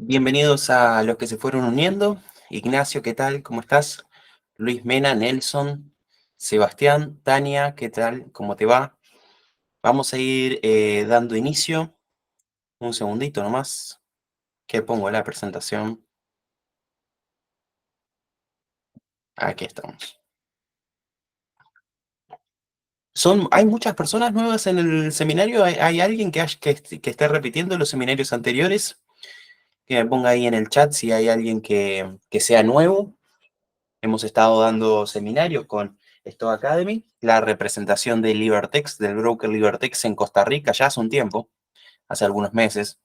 Bienvenidos a los que se fueron uniendo. Ignacio, ¿qué tal? ¿Cómo estás? Luis Mena, Nelson, Sebastián, Tania, ¿qué tal? ¿Cómo te va? Vamos a ir dando inicio. Un segundito nomás, que pongo la presentación. Aquí estamos. Hay muchas personas nuevas en el seminario. ¿Hay alguien que esté repitiendo los seminarios anteriores? Que me ponga ahí en el chat si hay alguien que sea nuevo. Hemos estado dando seminarios con Stock Academy, la representación de Libertex, del broker Libertex en Costa Rica, ya hace un tiempo, hace algunos meses.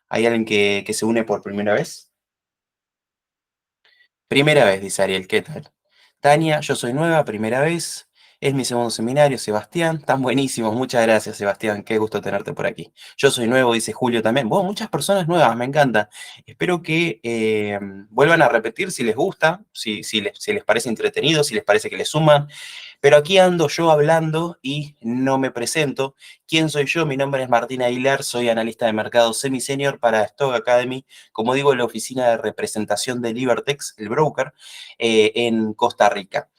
¿Hay alguien que se une por primera vez? Primera vez, dice Ariel, ¿qué tal? Tania, yo soy nueva, primera vez. Es mi segundo seminario, Sebastián. Están buenísimos, muchas gracias, Sebastián. Qué gusto tenerte por aquí. Yo soy nuevo, dice Julio también. Bueno, muchas personas nuevas, me encanta. Espero que vuelvan a repetir si les gusta, si les parece entretenido, si les parece que les suman. Pero aquí ando yo hablando y no me presento. ¿Quién soy yo? Mi nombre es Martín Aguilar, soy analista de mercado semi-senior para Stock Academy, como digo, en la oficina de representación de Libertex, el broker, en Costa Rica.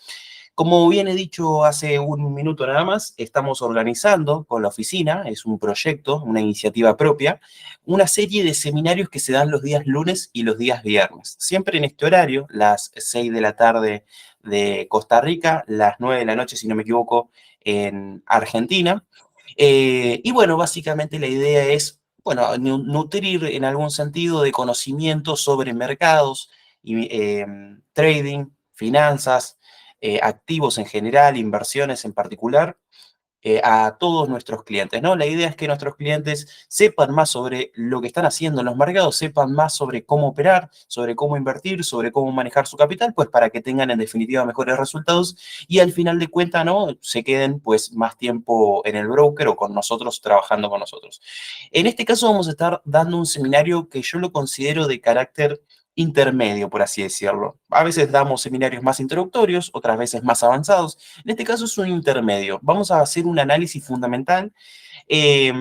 Como bien he dicho hace un minuto nada más, estamos organizando con la oficina, es un proyecto, una iniciativa propia, una serie de seminarios que se dan los días lunes y los días viernes. Siempre en este horario, las 6 de la tarde de Costa Rica, las 9 de la noche, si no me equivoco, en Argentina. Y bueno, básicamente la idea es, bueno, nutrir en algún sentido de conocimiento sobre mercados, y, trading, finanzas, activos en general, inversiones en particular, a todos nuestros clientes, ¿no? La idea es que nuestros clientes sepan más sobre lo que están haciendo en los mercados, sepan más sobre cómo operar, sobre cómo invertir, sobre cómo manejar su capital, pues para que tengan en definitiva mejores resultados y al final de cuentas, ¿no? Se queden pues más tiempo en el broker o con nosotros, trabajando con nosotros. En este caso vamos a estar dando un seminario que yo lo considero de carácter intermedio, por así decirlo. A veces damos seminarios más introductorios, otras veces más avanzados. En este caso es un intermedio. Vamos a hacer un análisis fundamental, eh,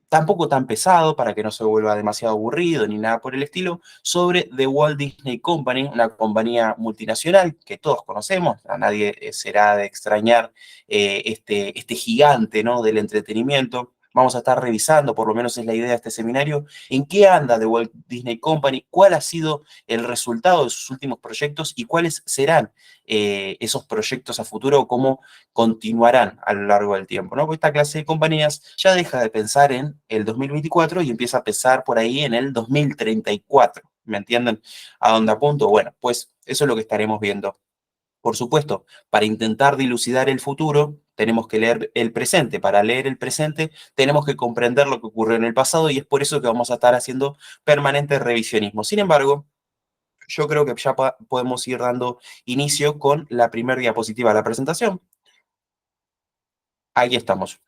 tampoco tan pesado para que no se vuelva demasiado aburrido ni nada por el estilo, sobre The Walt Disney Company, una compañía multinacional que todos conocemos, a nadie será de extrañar este gigante, ¿no?, del entretenimiento. Vamos a estar revisando, por lo menos es la idea de este seminario, en qué anda The Walt Disney Company, cuál ha sido el resultado de sus últimos proyectos y cuáles serán esos proyectos a futuro, cómo continuarán a lo largo del tiempo, ¿no? Porque esta clase de compañías ya deja de pensar en el 2024 y empieza a pensar por ahí en el 2034. ¿Me entienden a dónde apunto? Bueno, pues eso es lo que estaremos viendo. Por supuesto, para intentar dilucidar el futuro, tenemos que leer el presente. Para leer el presente, tenemos que comprender lo que ocurrió en el pasado y es por eso que vamos a estar haciendo permanente revisionismo. Sin embargo, yo creo que ya podemos ir dando inicio con la primera diapositiva de la presentación. Ahí estamos.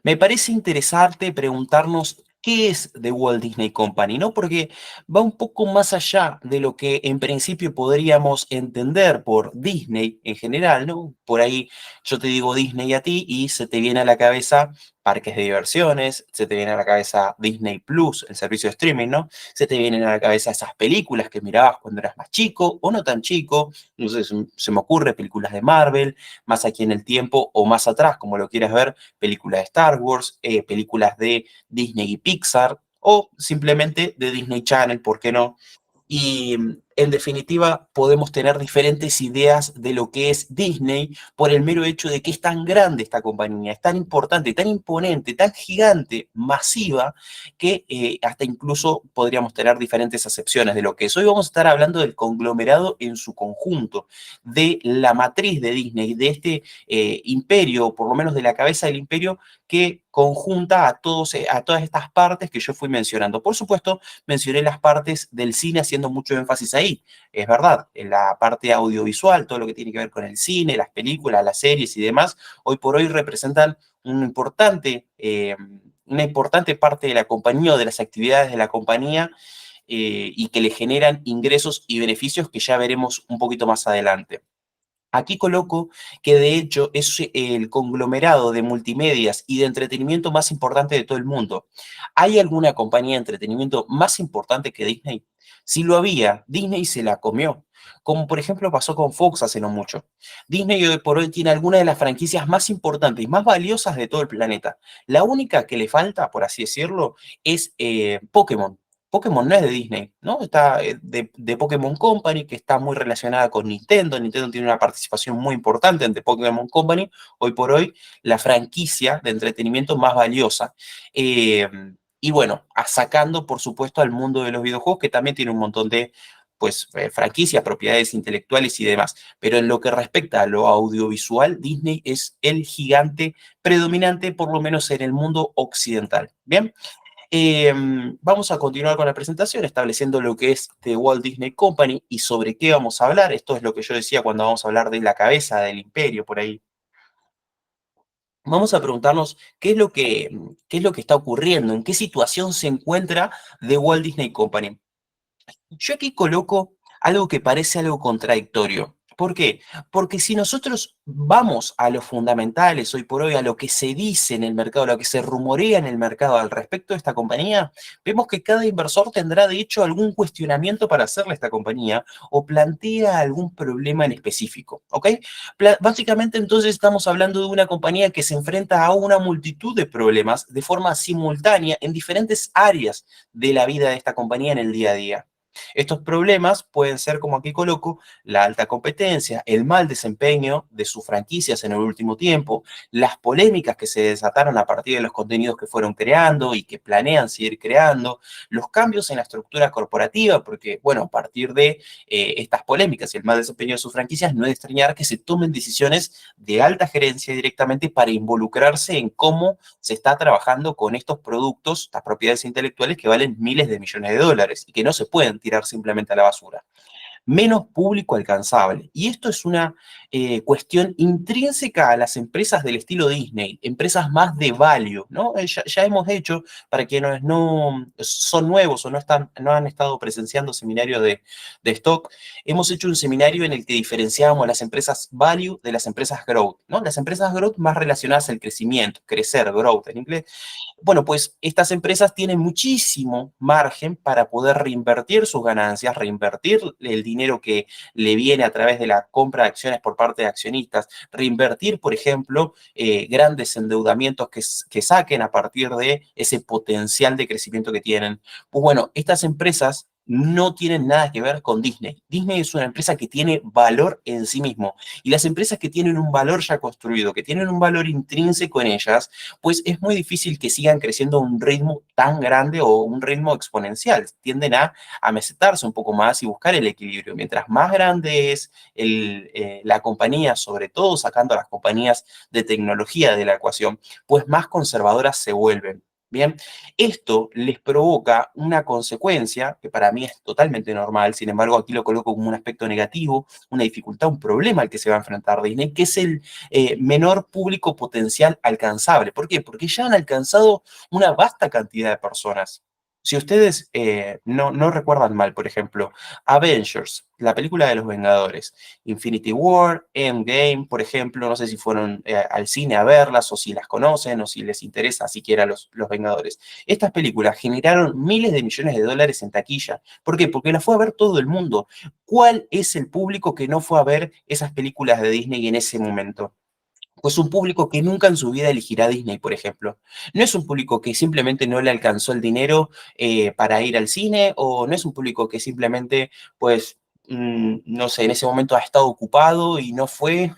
Me parece interesante preguntarnos qué es The Walt Disney Company, ¿no? Porque va un poco más allá de lo que en principio podríamos entender por Disney en general, ¿no? Por ahí yo te digo Disney a ti y se te viene a la cabeza parques de diversiones, se te viene a la cabeza Disney Plus, el servicio de streaming, ¿no? Se te vienen a la cabeza esas películas que mirabas cuando eras más chico o no tan chico, no sé, se me ocurre películas de Marvel, más aquí en el tiempo o más atrás, como lo quieras ver, películas de Star Wars, películas de Disney y Pixar, o simplemente de Disney Channel, ¿por qué no? Y en definitiva podemos tener diferentes ideas de lo que es Disney por el mero hecho de que es tan grande esta compañía, es tan importante, tan imponente, tan gigante, masiva, que hasta incluso podríamos tener diferentes acepciones de lo que es. Hoy vamos a estar hablando del conglomerado en su conjunto, de la matriz de Disney, de este imperio, por lo menos de la cabeza del imperio que conjunta a todas estas partes que yo fui mencionando. Por supuesto, mencioné las partes del cine haciendo mucho énfasis ahí. Es verdad, en la parte audiovisual, todo lo que tiene que ver con el cine, las películas, las series y demás, hoy por hoy representan una importante parte de la compañía o de las actividades de la compañía, y que le generan ingresos y beneficios que ya veremos un poquito más adelante. Aquí coloco que de hecho es el conglomerado de multimedias y de entretenimiento más importante de todo el mundo. ¿Hay alguna compañía de entretenimiento más importante que Disney? Si lo había, Disney se la comió, como por ejemplo pasó con Fox hace no mucho. Disney hoy por hoy tiene algunas de las franquicias más importantes y más valiosas de todo el planeta. La única que le falta, por así decirlo, es Pokémon. Pokémon no es de Disney, ¿no? Está de Pokémon Company, que está muy relacionada con Nintendo. Nintendo tiene una participación muy importante en The Pokémon Company, hoy por hoy la franquicia de entretenimiento más valiosa. Eh, y bueno, sacando por supuesto al mundo de los videojuegos, que también tiene un montón de pues, franquicias, propiedades intelectuales y demás. Pero en lo que respecta a lo audiovisual, Disney es el gigante predominante, por lo menos en el mundo occidental. Bien. Eh, Vamos a continuar con la presentación, estableciendo lo que es The Walt Disney Company y sobre qué vamos a hablar. Esto es lo que yo decía cuando vamos a hablar de la cabeza del imperio, por ahí. Vamos a preguntarnos qué es lo que está ocurriendo, en qué situación se encuentra The Walt Disney Company. Yo aquí coloco algo que parece algo contradictorio. ¿Por qué? Porque si nosotros vamos a los fundamentales hoy por hoy, a lo que se dice en el mercado, a lo que se rumorea en el mercado al respecto de esta compañía, vemos que cada inversor tendrá de hecho algún cuestionamiento para hacerle a esta compañía o plantea algún problema en específico, ¿ok? Básicamente entonces estamos hablando de una compañía que se enfrenta a una multitud de problemas de forma simultánea en diferentes áreas de la vida de esta compañía en el día a día. Estos problemas pueden ser, como aquí coloco, la alta competencia, el mal desempeño de sus franquicias en el último tiempo, las polémicas que se desataron a partir de los contenidos que fueron creando y que planean seguir creando, los cambios en la estructura corporativa, porque, bueno, a partir de estas polémicas y el mal desempeño de sus franquicias, no es de extrañar que se tomen decisiones de alta gerencia directamente para involucrarse en cómo se está trabajando con estos productos, estas propiedades intelectuales que valen miles de millones de dólares y que no se pueden tirar simplemente a la basura. Menos público alcanzable. Y esto es una cuestión intrínseca a las empresas del estilo Disney, empresas más de value, ¿no? Ya hemos hecho, para quienes no son nuevos o no han estado presenciando seminarios de stock, hemos hecho un seminario en el que diferenciábamos las empresas value de las empresas growth, ¿no? Las empresas growth más relacionadas al crecimiento, crecer, growth en inglés, bueno, pues estas empresas tienen muchísimo margen para poder reinvertir sus ganancias, reinvertir el dinero que le viene a través de la compra de acciones por parte de accionistas, reinvertir, por ejemplo, grandes endeudamientos que saquen a partir de ese potencial de crecimiento que tienen. Pues bueno, estas empresas no tienen nada que ver con Disney. Disney es una empresa que tiene valor en sí mismo. Y las empresas que tienen un valor ya construido, que tienen un valor intrínseco en ellas, pues es muy difícil que sigan creciendo a un ritmo tan grande o un ritmo exponencial. Tienden a mesetarse un poco más y buscar el equilibrio. Mientras más grande es la compañía, sobre todo sacando a las compañías de tecnología de la ecuación, pues más conservadoras se vuelven. Bien, esto les provoca una consecuencia que para mí es totalmente normal, sin embargo aquí lo coloco como un aspecto negativo, una dificultad, un problema al que se va a enfrentar Disney, que es el menor público potencial alcanzable. ¿Por qué? Porque ya han alcanzado una vasta cantidad de personas. Si ustedes no recuerdan mal, por ejemplo, Avengers, la película de los Vengadores, Infinity War, Endgame, por ejemplo, no sé si fueron al cine a verlas o si las conocen o si les interesa siquiera los Vengadores. Estas películas generaron miles de millones de dólares en taquilla. ¿Por qué? Porque las fue a ver todo el mundo. ¿Cuál es el público que no fue a ver esas películas de Disney en ese momento? Pues un público que nunca en su vida elegirá Disney, por ejemplo. No es un público que simplemente no le alcanzó el dinero para ir al cine, o no es un público que simplemente, pues, no sé, en ese momento ha estado ocupado y no fue,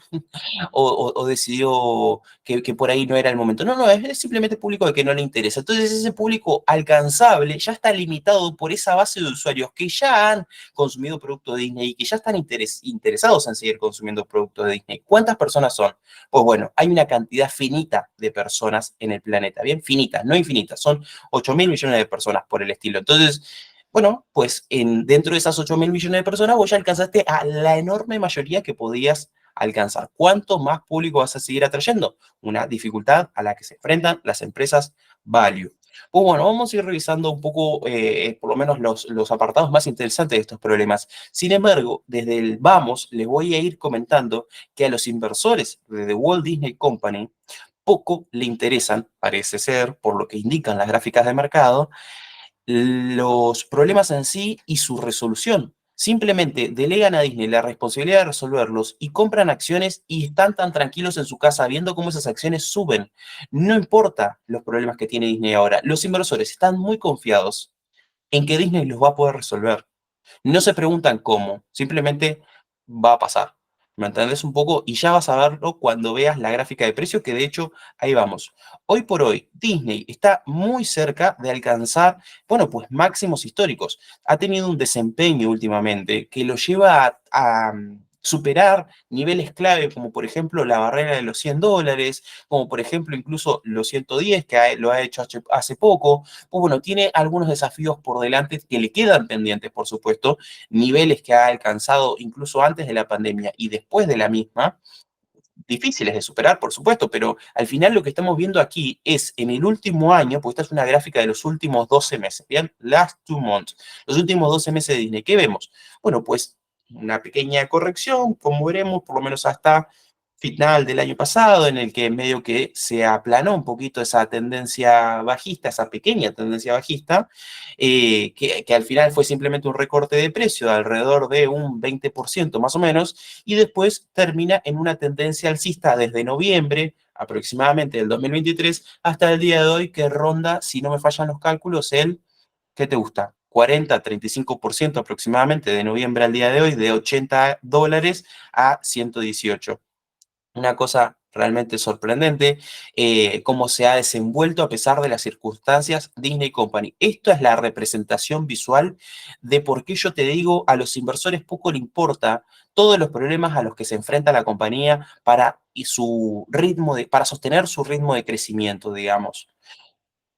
o decidió que por ahí no era el momento. No, no, es simplemente público al que no le interesa. Entonces ese público alcanzable ya está limitado por esa base de usuarios que ya han consumido productos de Disney y que ya están interesados en seguir consumiendo productos de Disney. ¿Cuántas personas son? Pues bueno, hay una cantidad finita de personas en el planeta, bien finitas, no infinitas, son 8.000 millones de personas por el estilo. Entonces, bueno, pues dentro de esas 8.000 millones de personas vos ya alcanzaste a la enorme mayoría que podías alcanzar. ¿Cuánto más público vas a seguir atrayendo? Una dificultad a la que se enfrentan las empresas value. Pues bueno, vamos a ir revisando un poco, por lo menos los apartados más interesantes de estos problemas. Sin embargo, desde el vamos, les voy a ir comentando que a los inversores de The Walt Disney Company poco le interesan, parece ser, por lo que indican las gráficas de mercado, los problemas en sí y su resolución. Simplemente delegan a Disney la responsabilidad de resolverlos y compran acciones y están tan tranquilos en su casa viendo cómo esas acciones suben. No importa los problemas que tiene Disney ahora, los inversores están muy confiados en que Disney los va a poder resolver. No se preguntan cómo, simplemente va a pasar. ¿Me entendés un poco? Y ya vas a verlo cuando veas la gráfica de precios, que de hecho, ahí vamos. Hoy por hoy, Disney está muy cerca de alcanzar, bueno, pues máximos históricos. Ha tenido un desempeño últimamente que lo lleva a superar niveles clave, como por ejemplo la barrera de los $100, como por ejemplo incluso los 110, que lo ha hecho hace poco. Pues bueno, tiene algunos desafíos por delante que le quedan pendientes, por supuesto, niveles que ha alcanzado incluso antes de la pandemia y después de la misma, difíciles de superar, por supuesto, pero al final lo que estamos viendo aquí es en el último año, porque esta es una gráfica de los últimos 12 meses, ¿bien? Last 2 months, los últimos 12 meses de Disney. ¿Qué vemos? Bueno, pues una pequeña corrección, como veremos, por lo menos hasta final del año pasado, en el que medio que se aplanó un poquito esa tendencia bajista, esa pequeña tendencia bajista, que al final fue simplemente un recorte de precio de alrededor de un 20% más o menos, y después termina en una tendencia alcista desde noviembre aproximadamente del 2023 hasta el día de hoy, que ronda, si no me fallan los cálculos, ¿qué te gusta? 40-35% aproximadamente de noviembre al día de hoy, de $80 a 118. Una cosa realmente sorprendente, cómo se ha desenvuelto a pesar de las circunstancias Disney Company. Esto es la representación visual de por qué yo te digo, a los inversores poco le importa todos los problemas a los que se enfrenta la compañía para sostener su ritmo de crecimiento, digamos.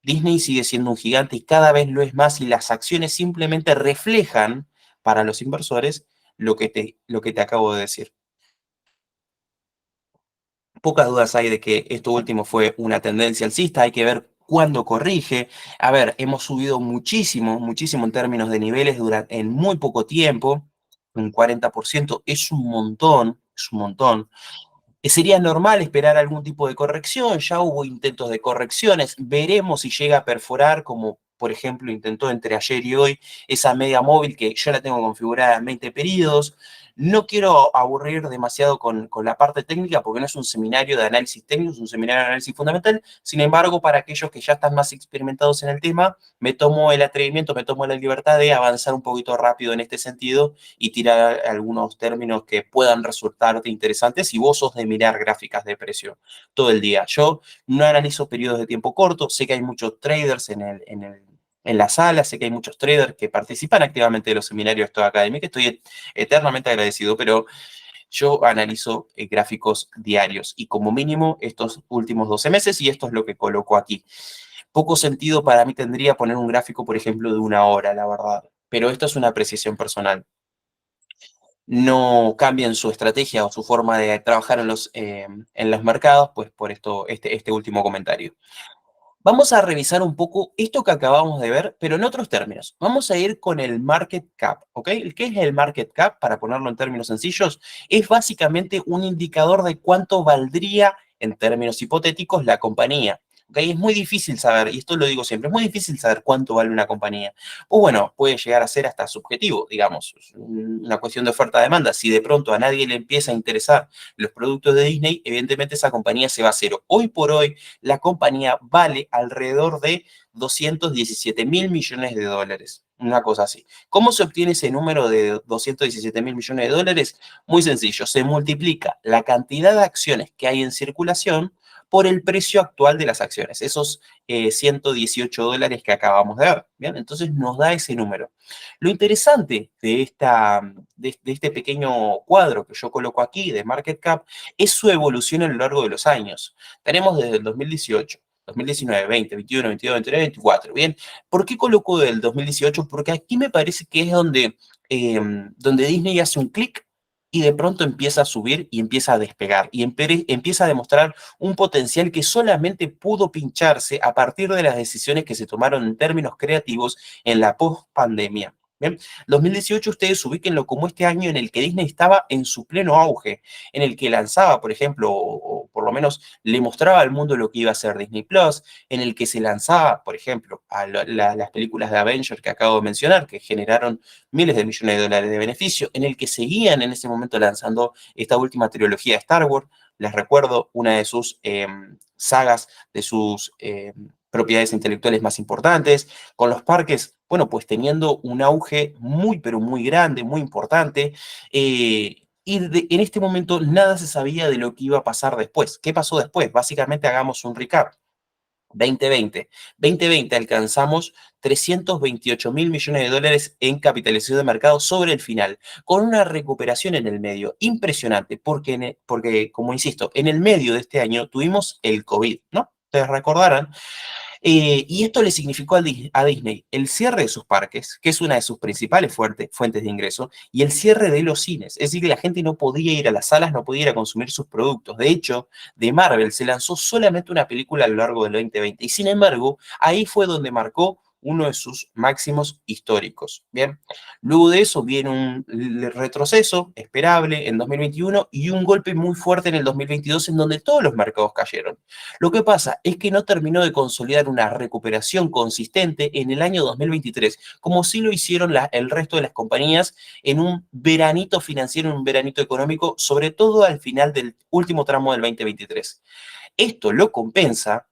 Disney sigue siendo un gigante y cada vez lo es más, y las acciones simplemente reflejan para los inversores lo que te acabo de decir. Pocas dudas hay de que esto último fue una tendencia alcista, hay que ver cuándo corrige. A ver, hemos subido muchísimo, muchísimo en términos de niveles en muy poco tiempo. Un 40% es un montón, es un montón. Sería normal esperar algún tipo de corrección, ya hubo intentos de correcciones, veremos si llega a perforar, como por ejemplo intentó entre ayer y hoy esa media móvil que yo la tengo configurada en 20 periodos. No quiero aburrir demasiado con la parte técnica porque no es un seminario de análisis técnico, es un seminario de análisis fundamental. Sin embargo, para aquellos que ya están más experimentados en el tema, me tomo el atrevimiento, me tomo la libertad de avanzar un poquito rápido en este sentido y tirar algunos términos que puedan resultarte interesantes si vos sos de mirar gráficas de precio todo el día. Yo no analizo periodos de tiempo corto, sé que hay muchos traders en la sala, sé que hay muchos traders que participan activamente de los seminarios de Stock Academy, que estoy eternamente agradecido, pero yo analizo gráficos diarios y como mínimo estos últimos 12 meses, y esto es lo que coloco aquí. Poco sentido para mí tendría poner un gráfico, por ejemplo, de una hora, la verdad, pero esto es una apreciación personal. No cambien su estrategia o su forma de trabajar en los mercados, pues por esto, este último comentario. Vamos a revisar un poco esto que acabamos de ver, pero en otros términos. Vamos a ir con el market cap, ¿ok? ¿Qué es el market cap? Para ponerlo en términos sencillos, es básicamente un indicador de cuánto valdría, en términos hipotéticos, la compañía. ¿Ok? Es muy difícil saber, y esto lo digo siempre, es muy difícil saber cuánto vale una compañía. O bueno, puede llegar a ser hasta subjetivo, digamos, es una cuestión de oferta-demanda. Si de pronto a nadie le empieza a interesar los productos de Disney, evidentemente esa compañía se va a cero. Hoy por hoy, la compañía vale alrededor de 217 mil millones de dólares. Una cosa así. ¿Cómo se obtiene ese número de 217 mil millones de dólares? Muy sencillo, se multiplica la cantidad de acciones que hay en circulación por el precio actual de las acciones, esos $118 que acabamos de ver. ¿Bien? Entonces nos da ese número. Lo interesante de este pequeño cuadro que yo coloco aquí de market cap es su evolución a lo largo de los años. Tenemos desde el 2018, 2019, 20, 21, 22, 23, 24. Bien, ¿por qué coloco del 2018? Porque aquí me parece que es donde Disney hace un clic y de pronto empieza a subir y empieza a despegar y empieza a demostrar un potencial que solamente pudo pincharse a partir de las decisiones que se tomaron en términos creativos en la post-pandemia. Bien, 2018 ustedes ubíquenlo como este año en el que Disney estaba en su pleno auge, en el que lanzaba, por ejemplo, o por lo menos le mostraba al mundo lo que iba a ser Disney Plus, en el que se lanzaba, por ejemplo, a las películas de Avengers que acabo de mencionar, que generaron miles de millones de dólares de beneficio, en el que seguían en ese momento lanzando esta última trilogía de Star Wars. Les recuerdo una de sus sagas, de sus propiedades intelectuales más importantes, con los parques, bueno, pues teniendo un auge muy, pero muy grande, muy importante. En este momento nada se sabía de lo que iba a pasar después. ¿Qué pasó después? Básicamente hagamos un recap. 2020. 2020 alcanzamos 328.000 millones de dólares en capitalización de mercado sobre el final, con una recuperación en el medio impresionante, porque como insisto, en el medio de este año tuvimos el COVID, ¿no? Ustedes recordarán, y esto le significó a Disney el cierre de sus parques, que es una de sus principales fuentes de ingreso, y el cierre de los cines. Es decir, que la gente no podía ir a las salas, no podía ir a consumir sus productos. De hecho, de Marvel se lanzó solamente una película a lo largo del 2020, y sin embargo, ahí fue donde marcó uno de sus máximos históricos. Bien, luego de eso viene un retroceso esperable en 2021 y un golpe muy fuerte en el 2022 en donde todos los mercados cayeron. Lo que pasa es que no terminó de consolidar una recuperación consistente en el año 2023, como sí lo hicieron el resto de las compañías en un veranito financiero, en un veranito económico, sobre todo al final del último tramo del 2023. Esto lo compensa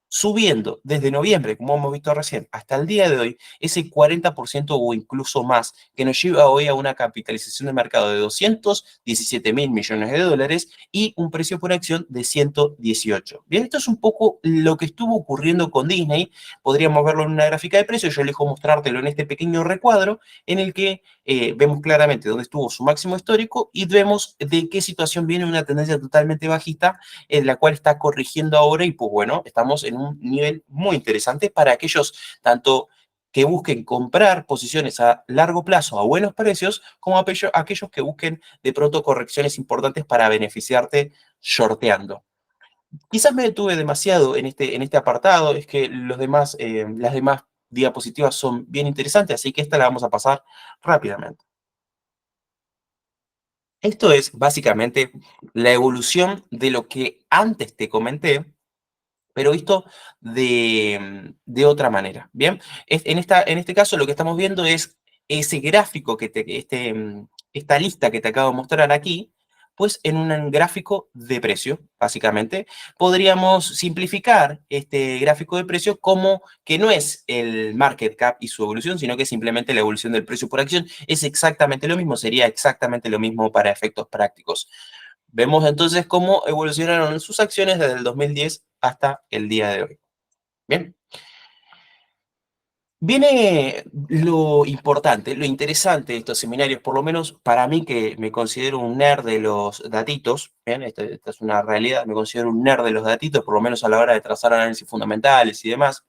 subiendo desde noviembre, como hemos visto recién, hasta el día de hoy, ese 40% o incluso más, que nos lleva hoy a una capitalización de mercado de 217.000 millones de dólares y un precio por acción de 118. Bien, esto es un poco lo que estuvo ocurriendo con Disney. Podríamos verlo en una gráfica de precios. Yo elijo mostrártelo en este pequeño recuadro en el que vemos claramente dónde estuvo su máximo histórico y vemos de qué situación viene una tendencia totalmente bajista en la cual está corrigiendo ahora y pues bueno, estamos en un nivel muy interesante para aquellos tanto que busquen comprar posiciones a largo plazo a buenos precios, como aquellos que busquen de pronto correcciones importantes para beneficiarte shorteando. Quizás me detuve demasiado en este apartado, es que las demás diapositivas son bien interesantes, así que esta la vamos a pasar rápidamente. Esto es básicamente la evolución de lo que antes te comenté, pero visto de otra manera. Bien, en este caso lo que estamos viendo es ese gráfico esta lista que te acabo de mostrar aquí, pues en un gráfico de precio, básicamente. Podríamos simplificar este gráfico de precio como que no es el market cap y su evolución, sino que es simplemente la evolución del precio por acción. Es exactamente lo mismo, sería exactamente lo mismo para efectos prácticos. Vemos entonces cómo evolucionaron sus acciones desde el 2010 hasta el día de hoy. Bien, viene lo importante, lo interesante de estos seminarios, por lo menos para mí que me considero un nerd de los datitos, bien, esta es una realidad, me considero un nerd de los datitos, por lo menos a la hora de trazar análisis fundamentales y demás.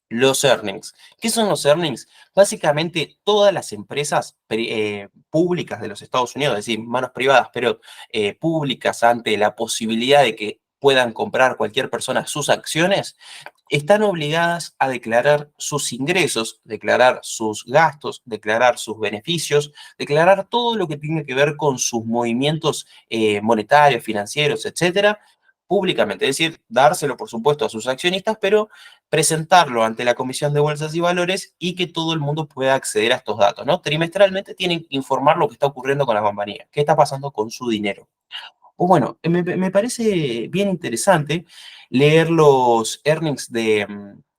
Los earnings. ¿Qué son los earnings? Básicamente todas las empresas públicas de los Estados Unidos, es decir, manos privadas, pero públicas ante la posibilidad de que puedan comprar cualquier persona sus acciones, están obligadas a declarar sus ingresos, declarar sus gastos, declarar sus beneficios, declarar todo lo que tiene que ver con sus movimientos monetarios, financieros, etcétera, públicamente. Es decir, dárselo, por supuesto, a sus accionistas, pero presentarlo ante la Comisión de Bolsas y Valores y que todo el mundo pueda acceder a estos datos, ¿no? Trimestralmente tienen que informar lo que está ocurriendo con la compañía, qué está pasando con su dinero. O bueno, me parece bien interesante leer los earnings de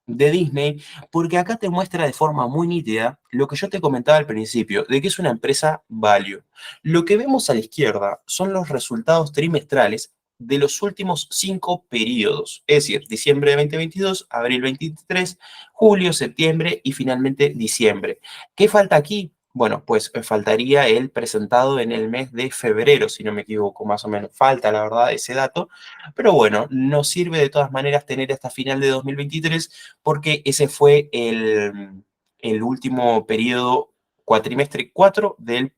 Disney, porque acá te muestra de forma muy nítida lo que yo te comentaba al principio, de que es una empresa value. Lo que vemos a la izquierda son los resultados trimestrales de los últimos 5 periodos, es decir, diciembre de 2022, abril 23, julio, septiembre y finalmente diciembre. ¿Qué falta aquí? Bueno, pues faltaría el presentado en el mes de febrero, si no me equivoco, más o menos. Falta, la verdad, ese dato. Pero bueno, nos sirve de todas maneras tener hasta final de 2023 porque ese fue el último periodo cuatrimestre 4 del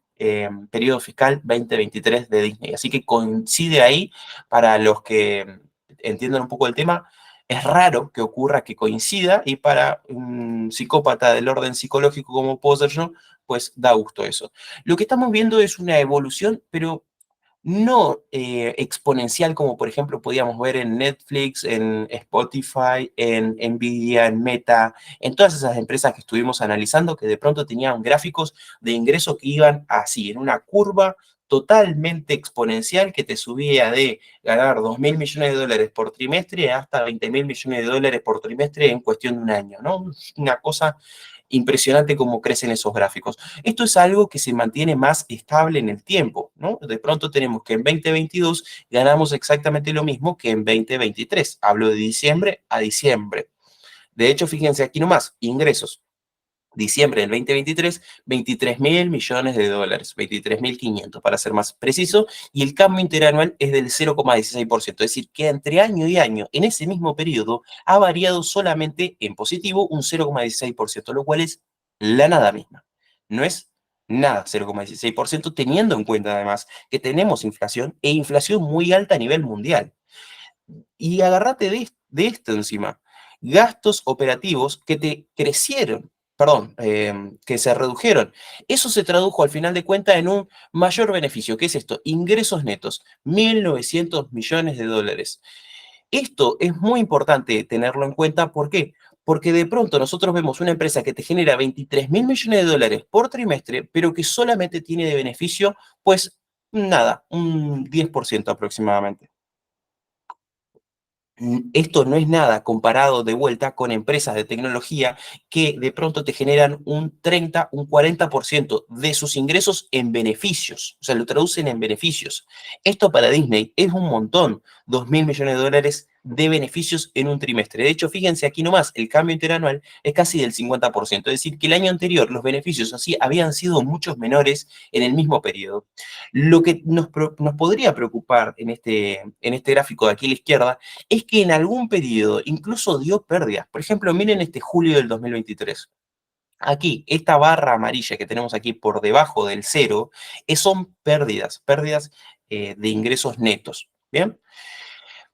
periodo fiscal 2023 de Disney. Así que coincide ahí, para los que entiendan un poco el tema, es raro que ocurra que coincida, y para un psicópata del orden psicológico como puedo ser yo, pues da gusto eso. Lo que estamos viendo es una evolución, pero no exponencial como por ejemplo podíamos ver en Netflix, en Spotify, en Nvidia, en Meta, en todas esas empresas que estuvimos analizando, que de pronto tenían gráficos de ingresos que iban así, en una curva totalmente exponencial, que te subía de ganar 2.000 millones de dólares por trimestre hasta 20.000 millones de dólares por trimestre en cuestión de un año, ¿no? Una cosa impresionante cómo crecen esos gráficos. Esto es algo que se mantiene más estable en el tiempo, ¿no? De pronto tenemos que en 2022 ganamos exactamente lo mismo que en 2023. Hablo de diciembre a diciembre. De hecho, fíjense aquí nomás, ingresos. Diciembre del 2023, 23.000 millones de dólares, 23.500 para ser más preciso, y el cambio interanual es del 0,16%, es decir, que entre año y año, en ese mismo periodo, ha variado solamente en positivo un 0,16%, lo cual es la nada misma. No es nada 0,16%, teniendo en cuenta además que tenemos inflación, e inflación muy alta a nivel mundial. Y agárrate de esto encima. Gastos operativos que te crecieron, perdón, que se redujeron. Eso se tradujo al final de cuentas en un mayor beneficio. ¿Qué es esto? Ingresos netos, 1.900 millones de dólares. Esto es muy importante tenerlo en cuenta. ¿Por qué? Porque de pronto nosotros vemos una empresa que te genera 23.000 millones de dólares por trimestre, pero que solamente tiene de beneficio, pues nada, un 10% aproximadamente. Esto no es nada comparado de vuelta con empresas de tecnología que de pronto te generan un 30, un 40% de sus ingresos en beneficios, o sea, lo traducen en beneficios. Esto para Disney es un montón, 2.000 millones de dólares de beneficios en un trimestre. De hecho, fíjense aquí nomás, el cambio interanual es casi del 50%, es decir, que el año anterior los beneficios así habían sido muchos menores en el mismo periodo. Lo que nos podría preocupar en este gráfico de aquí a la izquierda es que en algún periodo incluso dio pérdidas. Por ejemplo, miren este julio del 2023. Aquí, esta barra amarilla que tenemos aquí por debajo del cero, son pérdidas, pérdidas de ingresos netos. ¿Bien?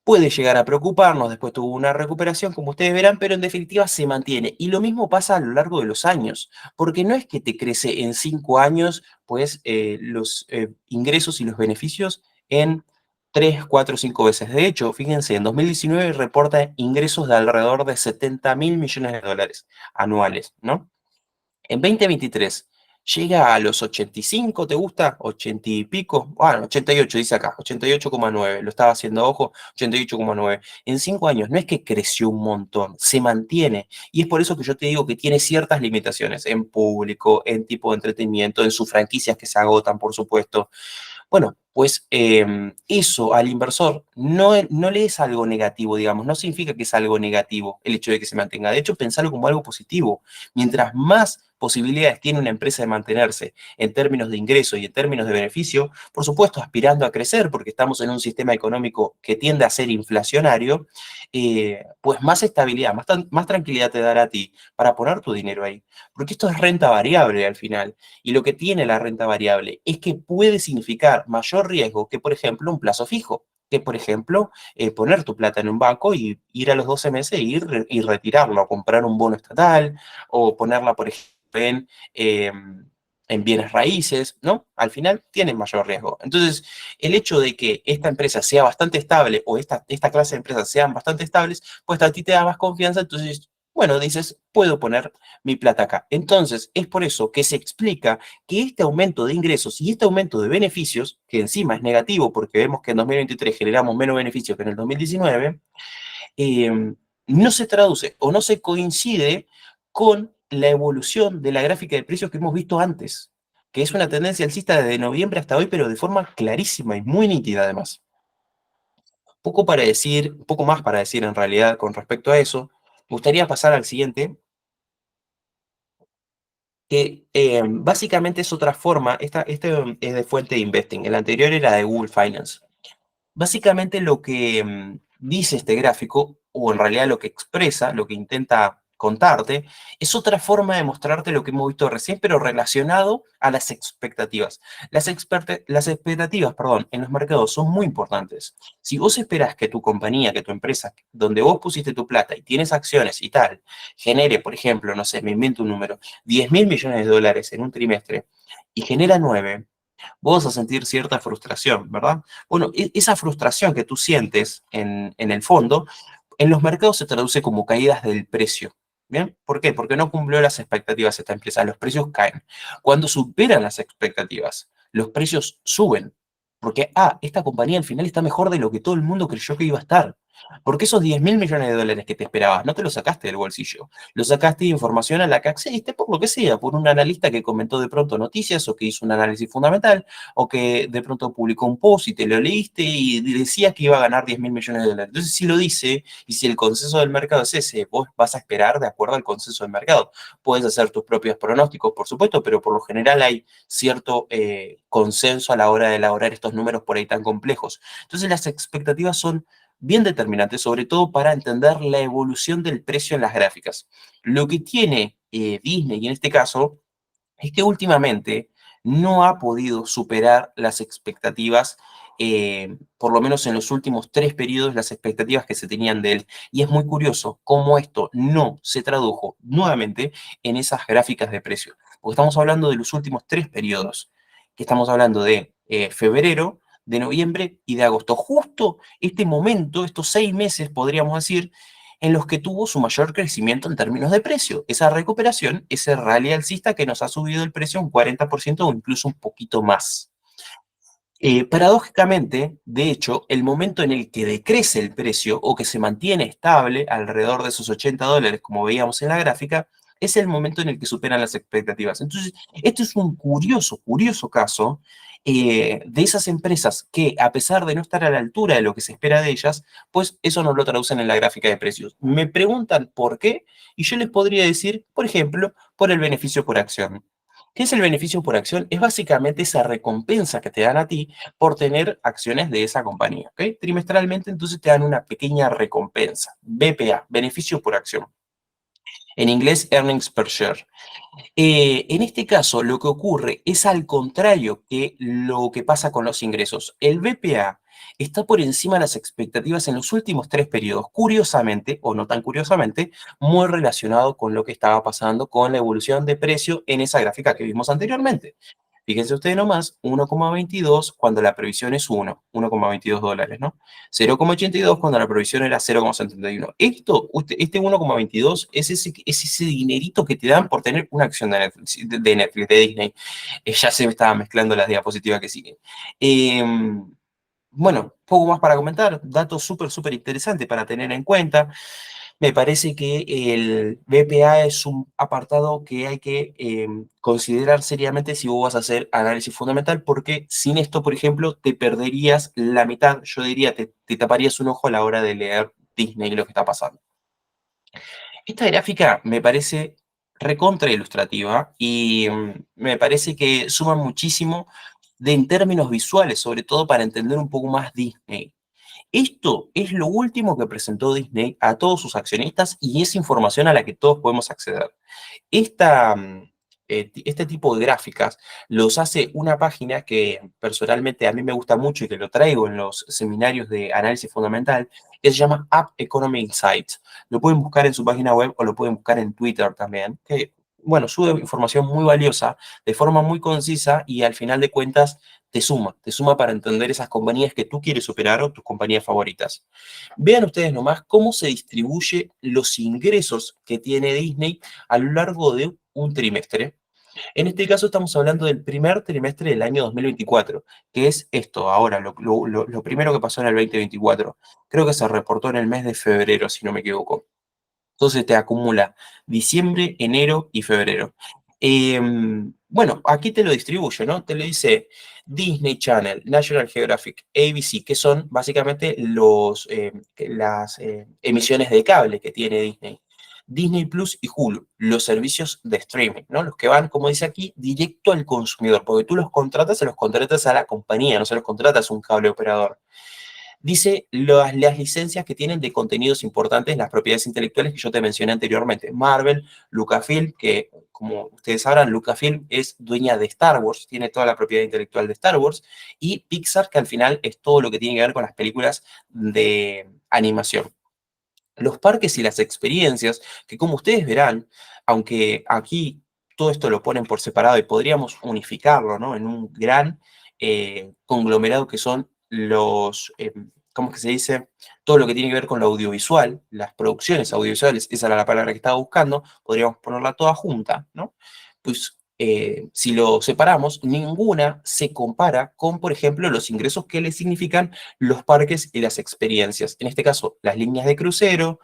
Puede llegar a preocuparnos, después tuvo una recuperación, como ustedes verán, pero en definitiva se mantiene. Y lo mismo pasa a lo largo de los años, porque no es que te crece en 5 años, pues los ingresos y los beneficios en 3, 4, 5 veces. De hecho, fíjense, en 2019 reporta ingresos de alrededor de 70.000 millones de dólares anuales, ¿no? En 2023 llega a los 85, ¿te gusta? 80 y pico. Bueno, 88 dice acá, 88,9. Lo estaba haciendo a ojo, 88,9. En 5 años no es que creció un montón, se mantiene. Y es por eso que yo te digo que tiene ciertas limitaciones en público, en tipo de entretenimiento, en sus franquicias que se agotan, por supuesto. Bueno, pues eso al inversor no le es algo negativo, digamos, no significa que es algo negativo el hecho de que se mantenga. De hecho, pensarlo como algo positivo. Mientras más posibilidades tiene una empresa de mantenerse en términos de ingreso y en términos de beneficio, por supuesto aspirando a crecer, porque estamos en un sistema económico que tiende a ser inflacionario, pues más estabilidad, más tranquilidad te dará a ti para poner tu dinero ahí. Porque esto es renta variable al final. Y lo que tiene la renta variable es que puede significar mayor riesgo que, por ejemplo, un plazo fijo. Que, por ejemplo, poner tu plata en un banco y ir a los 12 meses y retirarlo, o comprar un bono estatal, o ponerla, por ejemplo, en bienes raíces, ¿no? Al final tienen mayor riesgo. Entonces, el hecho de que esta empresa sea bastante estable, o esta clase de empresas sean bastante estables, pues a ti te da más confianza. Entonces, bueno, dices, puedo poner mi plata acá. Entonces, es por eso que se explica que este aumento de ingresos y este aumento de beneficios, que encima es negativo porque vemos que en 2023 generamos menos beneficios que en el 2019, no se traduce o no se coincide con la evolución de la gráfica de precios que hemos visto antes, que es una tendencia alcista desde noviembre hasta hoy, pero de forma clarísima y muy nítida además. Poco más para decir en realidad con respecto a eso. Me gustaría pasar al siguiente, que básicamente es otra forma. Este es de fuente de Investing, el anterior era de Google Finance. Básicamente lo que dice este gráfico, o en realidad lo que expresa, lo que intenta contarte, es otra forma de mostrarte lo que hemos visto recién, pero relacionado a las expectativas. Las expectativas, perdón, en los mercados son muy importantes. Si vos esperás que tu compañía, que tu empresa, donde vos pusiste tu plata y tienes acciones y tal, genere, por ejemplo, no sé, me invento un número, 10.000 millones de dólares en un trimestre y genera 9, vos vas a sentir cierta frustración, ¿verdad? Bueno, esa frustración que tú sientes en el fondo, en los mercados se traduce como caídas del precio. ¿Bien? ¿Por qué? Porque no cumplió las expectativas esta empresa. Los precios caen. Cuando superan las expectativas, los precios suben. Porque, esta compañía al final está mejor de lo que todo el mundo creyó que iba a estar. Porque esos 10.000 millones de dólares que te esperabas, no te los sacaste del bolsillo. Lo sacaste de información a la que accediste por lo que sea, por un analista que comentó de pronto noticias o que hizo un análisis fundamental o que de pronto publicó un post y te lo leíste y decía que iba a ganar 10.000 millones de dólares. Entonces, si lo dice y si el consenso del mercado es ese, vos vas a esperar de acuerdo al consenso del mercado. Puedes hacer tus propios pronósticos, por supuesto, pero por lo general hay cierto consenso a la hora de elaborar estos números por ahí tan complejos. Entonces, las expectativas son bien determinantes, sobre todo para entender la evolución del precio en las gráficas. Lo que tiene Disney en este caso es que últimamente no ha podido superar las expectativas, por lo menos en los últimos 3 periodos, las expectativas que se tenían de él. Y es muy curioso cómo esto no se tradujo nuevamente en esas gráficas de precio. Porque estamos hablando de los últimos 3 periodos, que estamos hablando de febrero, de noviembre y de agosto. Justo este momento, estos 6 meses, podríamos decir, en los que tuvo su mayor crecimiento en términos de precio. Esa recuperación, ese rally alcista que nos ha subido el precio un 40% o incluso un poquito más. Paradójicamente, de hecho, el momento en el que decrece el precio o que se mantiene estable alrededor de esos $80, como veíamos en la gráfica, es el momento en el que superan las expectativas. Entonces, esto es un curioso, curioso caso de esas empresas que, a pesar de no estar a la altura de lo que se espera de ellas, pues eso no lo traducen en la gráfica de precios. Me preguntan por qué y yo les podría decir, por ejemplo, por el beneficio por acción. ¿Qué es el beneficio por acción? Es básicamente esa recompensa que te dan a ti por tener acciones de esa compañía, ¿ok? Trimestralmente, entonces te dan una pequeña recompensa, BPA, beneficio por acción. En inglés, earnings per share. En este caso, lo que ocurre es al contrario que lo que pasa con los ingresos. El BPA está por encima de las expectativas en los últimos 3 periodos. Curiosamente, o no tan curiosamente, muy relacionado con lo que estaba pasando con la evolución de precio en esa gráfica que vimos anteriormente. Fíjense ustedes nomás, 1,22 cuando la previsión es 1,22 dólares, ¿no? 0,82 cuando la previsión era 0,71. Este 1,22 es ese dinerito que te dan por tener una acción de Disney. Ya se me estaban mezclando las diapositivas que siguen. Bueno, poco más para comentar, datos súper, súper interesantes para tener en cuenta. Me parece que el BPA es un apartado que hay que considerar seriamente si vos vas a hacer análisis fundamental, porque sin esto, por ejemplo, te perderías la mitad, yo diría, te taparías un ojo a la hora de leer Disney y lo que está pasando. Esta gráfica me parece recontra ilustrativa y me parece que suma muchísimo en términos visuales, sobre todo para entender un poco más Disney. Esto es lo último que presentó Disney a todos sus accionistas y es información a la que todos podemos acceder. Esta, este tipo de gráficas los hace una página que personalmente a mí me gusta mucho y que lo traigo en los seminarios de análisis fundamental, que se llama App Economy Insights. Lo pueden buscar en su página web o lo pueden buscar en Twitter también, que, bueno, sube información muy valiosa, de forma muy concisa y al final de cuentas te suma para entender esas compañías que tú quieres operar o tus compañías favoritas. Vean ustedes nomás cómo se distribuye los ingresos que tiene Disney a lo largo de un trimestre. En este caso estamos hablando del primer trimestre del año 2024, que es esto, ahora, lo primero que pasó en el 2024. Creo que se reportó en el mes de febrero, si no me equivoco. Entonces te acumula diciembre, enero y febrero. Bueno, aquí te lo distribuye, ¿no? Te lo dice Disney Channel, National Geographic, ABC, que son básicamente las emisiones de cable que tiene Disney. Disney Plus y Hulu, los servicios de streaming, ¿no? Los que van, como dice aquí, directo al consumidor, porque tú los contratas, se los contratas a la compañía, no se los contratas a un cable operador. Dice las licencias que tienen de contenidos importantes, las propiedades intelectuales que yo te mencioné anteriormente. Marvel, Lucasfilm, que como ustedes sabrán, Lucasfilm es dueña de Star Wars, tiene toda la propiedad intelectual de Star Wars, y Pixar, que al final es todo lo que tiene que ver con las películas de animación. Los parques y las experiencias, que como ustedes verán, aunque aquí todo esto lo ponen por separado y podríamos unificarlo, ¿no? En un gran conglomerado que son ¿cómo es que se dice? Todo lo que tiene que ver con lo audiovisual, las producciones audiovisuales, esa era la palabra que estaba buscando, podríamos ponerla toda junta, ¿no? Pues si lo separamos, ninguna se compara con, por ejemplo, los ingresos que le significan los parques y las experiencias. En este caso, las líneas de crucero,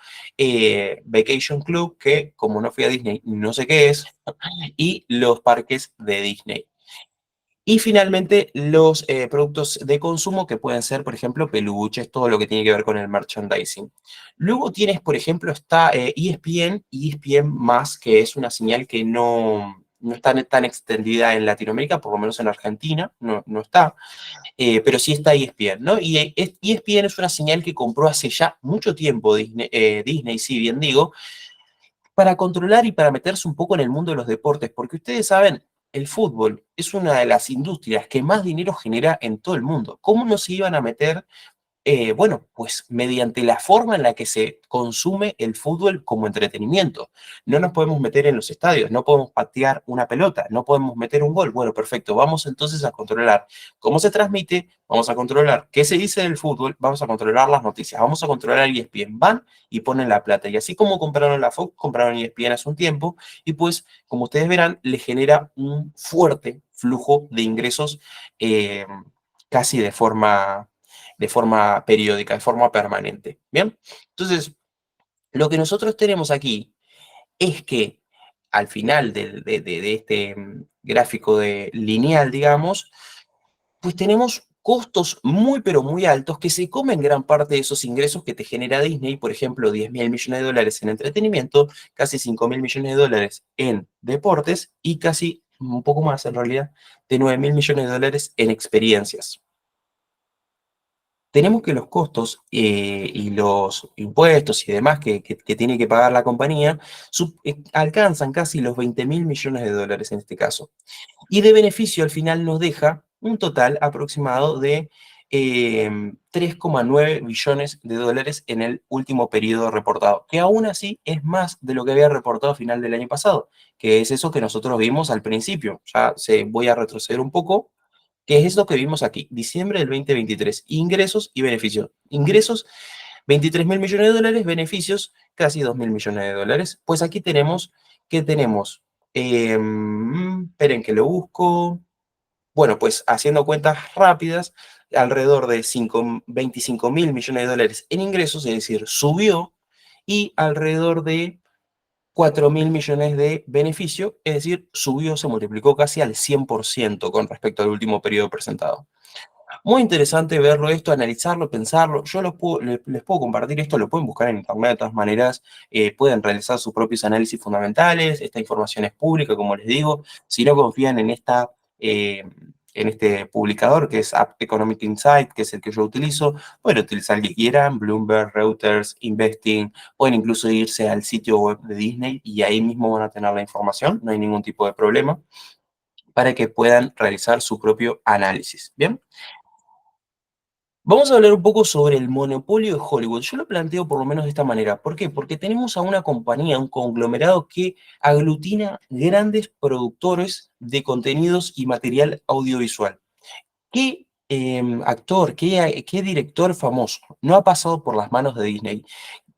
Vacation Club, que como no fui a Disney, no sé qué es, y los parques de Disney. Y finalmente, los productos de consumo que pueden ser, por ejemplo, peluches, todo lo que tiene que ver con el merchandising. Luego tienes, por ejemplo, está ESPN y ESPN más, que es una señal que no está tan extendida en Latinoamérica, por lo menos en Argentina, no está, pero sí está ESPN, ¿no? Y ESPN es una señal que compró hace ya mucho tiempo Disney, sí, bien digo, para controlar y para meterse un poco en el mundo de los deportes, porque ustedes saben, el fútbol es una de las industrias que más dinero genera en todo el mundo. ¿Cómo no se iban a meter bueno, pues mediante la forma en la que se consume el fútbol como entretenimiento? No nos podemos meter en los estadios, no podemos patear una pelota, no podemos meter un gol. Bueno, perfecto, vamos entonces a controlar cómo se transmite, vamos a controlar qué se dice del fútbol, vamos a controlar las noticias, vamos a controlar ESPN. Van y ponen la plata. Y así como compraron la Fox, compraron ESPN hace un tiempo, y pues, como ustedes verán, le genera un fuerte flujo de ingresos eh, casi de forma periódica, de forma permanente. ¿Bien? Entonces, lo que nosotros tenemos aquí es que al final de este gráfico lineal, digamos, pues tenemos costos muy, pero muy altos que se comen gran parte de esos ingresos que te genera Disney, por ejemplo, 10.000 millones de dólares en entretenimiento, casi 5.000 millones de dólares en deportes y casi un poco más en realidad, de 9.000 millones de dólares en experiencias. Tenemos que los costos y los impuestos y demás que tiene que pagar la compañía alcanzan casi los 20.000 millones de dólares en este caso. Y de beneficio al final nos deja un total aproximado de 3,9 billones de dólares en el último periodo reportado, que aún así es más de lo que había reportado a final del año pasado, que es eso que nosotros vimos al principio. Ya voy a retroceder un poco, que es esto que vimos aquí, diciembre del 2023, ingresos y beneficios. Ingresos, 23.000 millones de dólares, beneficios, casi 2.000 millones de dólares. Pues aquí tenemos, ¿qué tenemos? Esperen que lo busco. Bueno, pues haciendo cuentas rápidas, alrededor de 25.000 millones de dólares en ingresos, es decir, subió, y alrededor de 4.000 millones de beneficio, es decir, subió, se multiplicó casi al 100% con respecto al último periodo presentado. Muy interesante verlo esto, analizarlo, pensarlo. Yo les puedo compartir esto, lo pueden buscar en internet de todas maneras, pueden realizar sus propios análisis fundamentales, esta información es pública, como les digo. Si no confían en este publicador que es App Economic Insight, que es el que yo utilizo, pueden utilizar el que quieran, Bloomberg, Reuters, Investing, pueden incluso irse al sitio web de Disney y ahí mismo van a tener la información, no hay ningún tipo de problema, para que puedan realizar su propio análisis. ¿Bien? Vamos a hablar un poco sobre el monopolio de Hollywood. Yo lo planteo por lo menos de esta manera. ¿Por qué? Porque tenemos a una compañía, un conglomerado que aglutina grandes productores de contenidos y material audiovisual. ¿Qué actor, qué director famoso no ha pasado por las manos de Disney?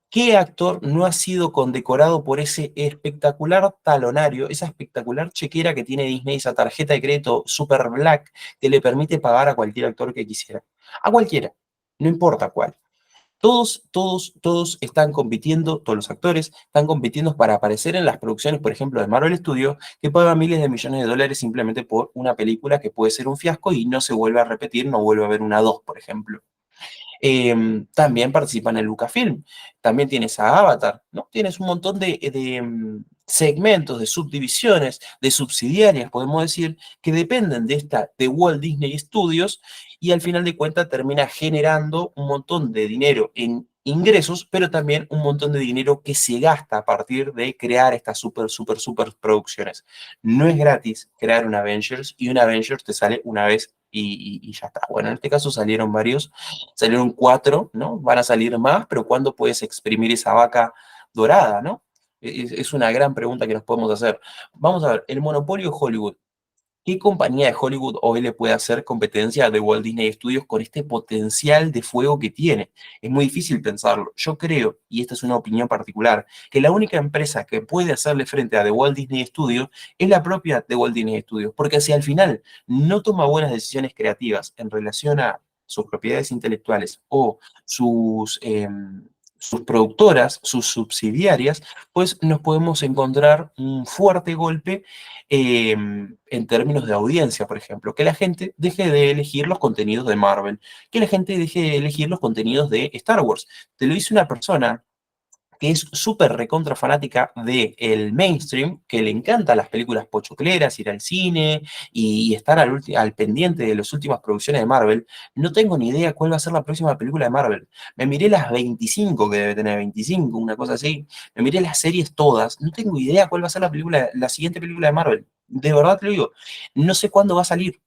¿Qué actor no ha sido condecorado por ese espectacular talonario, esa espectacular chequera que tiene Disney, esa tarjeta de crédito super black que le permite pagar a cualquier actor que quisiera? A cualquiera, no importa cuál. Todos están compitiendo, todos los actores están compitiendo para aparecer en las producciones, por ejemplo, de Marvel Studios, que pagan miles de millones de dólares simplemente por una película que puede ser un fiasco y no se vuelve a repetir, no vuelve a haber una 2, por ejemplo. También participan en Lucasfilm, también tienes a Avatar, ¿no? Tienes un montón segmentos, de subdivisiones, de subsidiarias, podemos decir, que dependen de Walt Disney Studios y al final de cuentas termina generando un montón de dinero en ingresos, pero también un montón de dinero que se gasta a partir de crear estas super producciones. No es gratis crear un Avengers y un Avengers te sale una vez y ya está. Bueno, en este caso salieron varios, salieron cuatro, ¿no? Van a salir más, pero ¿cuándo puedes exprimir esa vaca dorada, ¿no? Es una gran pregunta que nos podemos hacer. Vamos a ver, el monopolio de Hollywood. ¿Qué compañía de Hollywood hoy le puede hacer competencia de Walt Disney Studios con este potencial de fuego que tiene? Es muy difícil pensarlo. Yo creo, y esta es una opinión particular, que la única empresa que puede hacerle frente a The Walt Disney Studios es la propia de Walt Disney Studios, porque si al final no toma buenas decisiones creativas en relación a sus propiedades intelectuales o sus productoras, sus subsidiarias, pues nos podemos encontrar un fuerte golpe en términos de audiencia, por ejemplo, que la gente deje de elegir los contenidos de Marvel, que la gente deje de elegir los contenidos de Star Wars. Te lo dice una persona que es súper recontra fanática del mainstream, que le encantan las películas pochocleras, ir al cine y estar al pendiente de las últimas producciones de Marvel. No tengo ni idea cuál va a ser la próxima película de Marvel. Me miré las 25, que debe tener 25, una cosa así. Me miré las series todas. No tengo idea cuál va a ser la siguiente película de Marvel. De verdad te lo digo. No sé cuándo va a salir.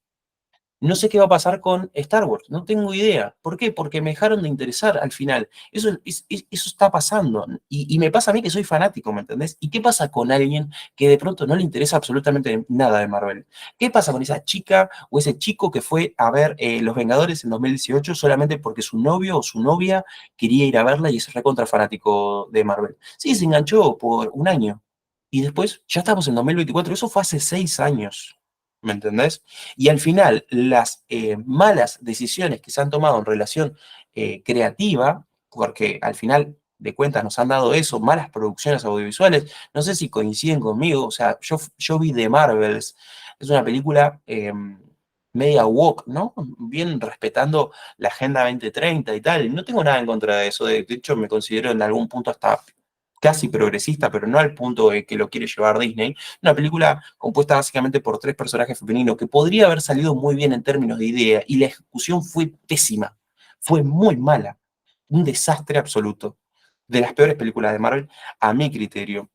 No sé qué va a pasar con Star Wars, no tengo idea. ¿Por qué? Porque me dejaron de interesar al final. Eso está pasando. Y me pasa a mí que soy fanático, ¿me entendés? ¿Y qué pasa con alguien que de pronto no le interesa absolutamente nada de Marvel? ¿Qué pasa con esa chica o ese chico que fue a ver Los Vengadores en 2018 solamente porque su novio o su novia quería ir a verla y es recontra fanático de Marvel? Sí, se enganchó por un año. Y después, ya estamos en 2024, eso fue hace 6 años. ¿Me entendés? Y al final, las malas decisiones que se han tomado en relación creativa, porque al final de cuentas nos han dado eso, malas producciones audiovisuales, no sé si coinciden conmigo, o sea, yo vi The Marvels, es una película media woke, ¿no? Bien respetando la Agenda 2030 y tal, no tengo nada en contra de eso, de hecho me considero en algún punto hasta casi progresista, pero no al punto de que lo quiere llevar Disney. Una película compuesta básicamente por tres personajes femeninos que podría haber salido muy bien en términos de idea y la ejecución fue pésima, fue muy mala, un desastre absoluto. De las peores películas de Marvel, a mi criterio.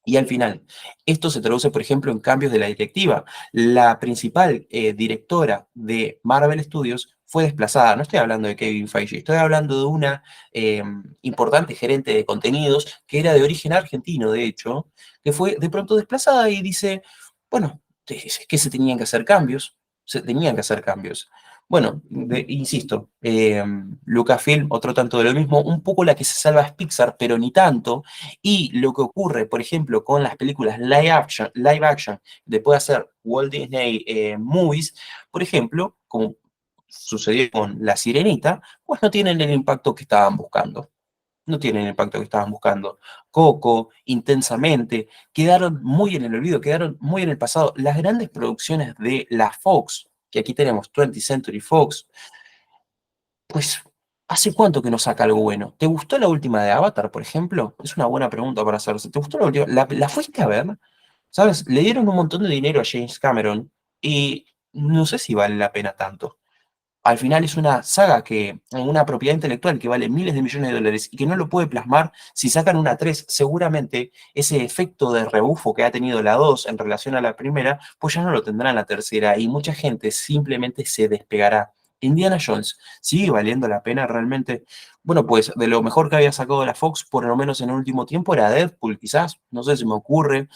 Y al final, esto se traduce, por ejemplo, en cambios de la directiva. La principal directora de Marvel Studios fue desplazada. No estoy hablando de Kevin Feige, estoy hablando de una importante gerente de contenidos que era de origen argentino, de hecho, que fue de pronto desplazada y dice, bueno, es que se tenían que hacer cambios, se tenían que hacer cambios. Bueno, insisto, Lucasfilm, otro tanto de lo mismo, un poco la que se salva es Pixar, pero ni tanto, y lo que ocurre, por ejemplo, con las películas live action de puede hacer Walt Disney Movies, por ejemplo, como sucedió con La Sirenita, pues no tienen el impacto que estaban buscando. No tienen el impacto que estaban buscando. Coco, Intensamente, quedaron muy en el olvido, quedaron muy en el pasado. Las grandes producciones de la Fox, que aquí tenemos 20th Century Fox, pues, ¿hace cuánto que no saca algo bueno? ¿Te gustó la última de Avatar, por ejemplo? Es una buena pregunta para hacerse. ¿Te gustó la última? ¿La fuiste a ver? ¿Sabes? Le dieron un montón de dinero a James Cameron y no sé si vale la pena tanto. Al final es una saga una propiedad intelectual que vale miles de millones de dólares y que no lo puede plasmar si sacan una 3. Seguramente ese efecto de rebufo que ha tenido la 2 en relación a la primera, pues ya no lo tendrá en la tercera y mucha gente simplemente se despegará. Indiana Jones, ¿sigue valiendo la pena realmente? Bueno, pues de lo mejor que había sacado la Fox, por lo menos en el último tiempo, era Deadpool, quizás, no sé si me ocurre.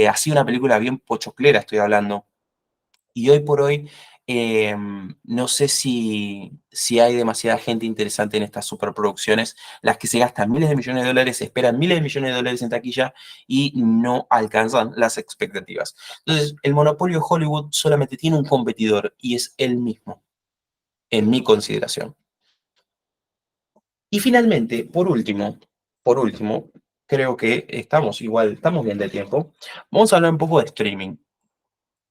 Así una película bien pochoclera estoy hablando. Y hoy por hoy, no sé si hay demasiada gente interesante en estas superproducciones, las que se gastan miles de millones de dólares, esperan miles de millones de dólares en taquilla y no alcanzan las expectativas. Entonces, el monopolio de Hollywood solamente tiene un competidor y es él mismo, en mi consideración. Y finalmente, por último, creo que estamos igual, estamos bien de tiempo. Vamos a hablar un poco de streaming.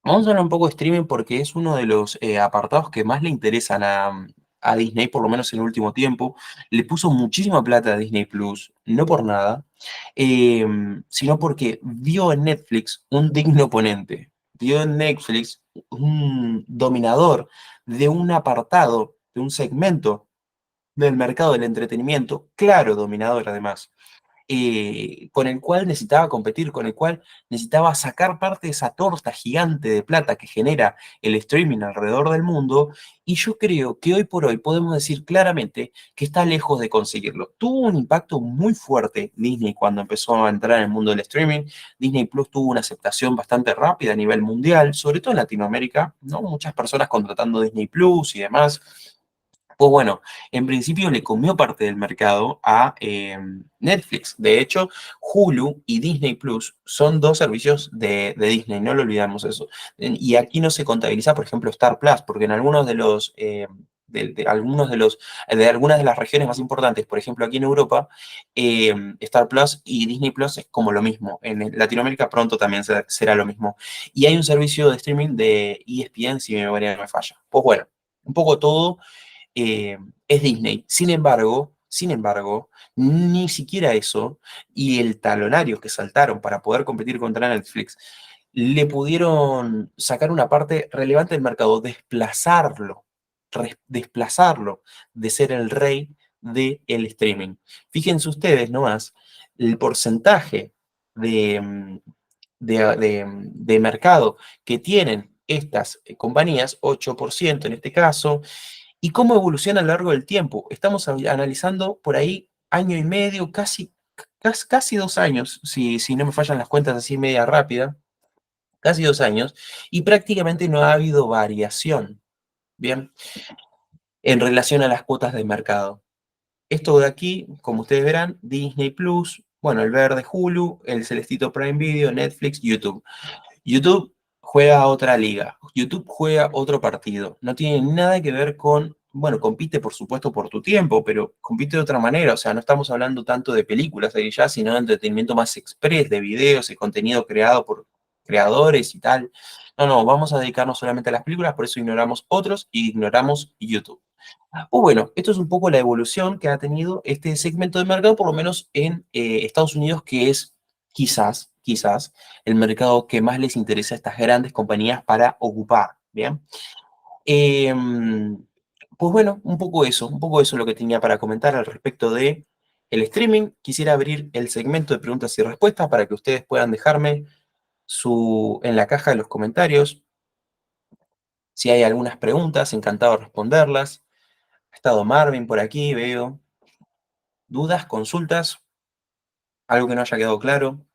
Vamos a hablar un poco de streaming porque es uno de los apartados que más le interesan a Disney, por lo menos en el último tiempo. Le puso muchísima plata a Disney Plus, no por nada, eh, sino porque vio en Netflix un digno oponente. Vio en Netflix un dominador de un apartado, de un segmento del mercado del entretenimiento, claro, dominador además, con el cual necesitaba competir, con el cual necesitaba sacar parte de esa torta gigante de plata que genera el streaming alrededor del mundo, y yo creo que hoy por hoy podemos decir claramente que está lejos de conseguirlo. Tuvo un impacto muy fuerte Disney cuando empezó a entrar en el mundo del streaming. Disney Plus tuvo una aceptación bastante rápida a nivel mundial, sobre todo en Latinoamérica, ¿no? Muchas personas contratando Disney Plus y demás. Pues bueno, en principio le comió parte del mercado a Netflix. De hecho, Hulu y Disney Plus son dos servicios de Disney, no lo olvidamos eso. Y aquí no se contabiliza, por ejemplo, Star Plus, porque en algunos de los, algunos de los, de algunas de las regiones más importantes, por ejemplo, aquí en Europa, Star Plus y Disney Plus es como lo mismo. En Latinoamérica pronto también será lo mismo. Y hay un servicio de streaming de ESPN, si mi memoria no me falla. Pues bueno, un poco todo eh, es Disney. Sin embargo, ni siquiera eso y el talonario que saltaron para poder competir contra Netflix, le pudieron sacar una parte relevante del mercado, desplazarlo de ser el rey del streaming. Fíjense ustedes nomás el porcentaje de, de mercado que tienen estas compañías, 8% en este caso, y cómo evoluciona a lo largo del tiempo. Estamos analizando por ahí año y medio, casi 2 años, si no me fallan las cuentas así media rápida, casi 2 años, y prácticamente no ha habido variación, ¿bien? En relación a las cuotas de mercado. Esto de aquí, como ustedes verán, Disney Plus, bueno, el verde Hulu, el celestito Prime Video, Netflix, YouTube. YouTube juega a otra liga, YouTube juega otro partido, no tiene nada que ver con, bueno, compite por supuesto por tu tiempo, pero compite de otra manera, o sea, no estamos hablando tanto de películas ahí ya, sino de entretenimiento más express, de videos y contenido creado por creadores y tal. No, no, vamos a dedicarnos solamente a las películas, por eso ignoramos otros y ignoramos YouTube. Pues bueno, esto es un poco la evolución que ha tenido este segmento de mercado, por lo menos en Estados Unidos, que es quizás, el mercado que más les interesa a estas grandes compañías para ocupar, ¿bien? Pues bueno, un poco eso es lo que tenía para comentar al respecto de el streaming. Quisiera abrir el segmento de preguntas y respuestas para que ustedes puedan dejarme en la caja de los comentarios si hay algunas preguntas, encantado de responderlas. Ha estado Marvin por aquí, veo. ¿Dudas, consultas? ¿Algo que no haya quedado claro?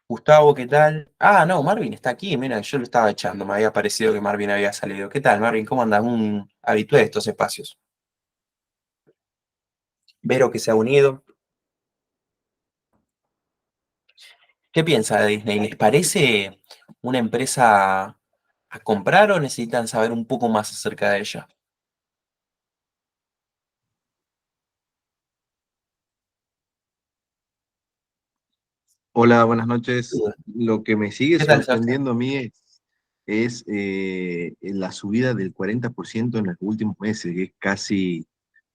Gustavo, ¿qué tal? Ah, no, Marvin está aquí. Mira, yo lo estaba echando. Me había parecido que Marvin había salido. ¿Qué tal, Marvin? ¿Cómo andas? Un habitué de estos espacios. Vero que se ha unido. ¿Qué piensa de Disney? ¿Les parece una empresa a comprar o necesitan saber un poco más acerca de ella? Hola, buenas noches. Lo que me sigue ¿Qué tal, Sebastián? sorprendiendo a mí es, la subida del 40% en los últimos meses, que es casi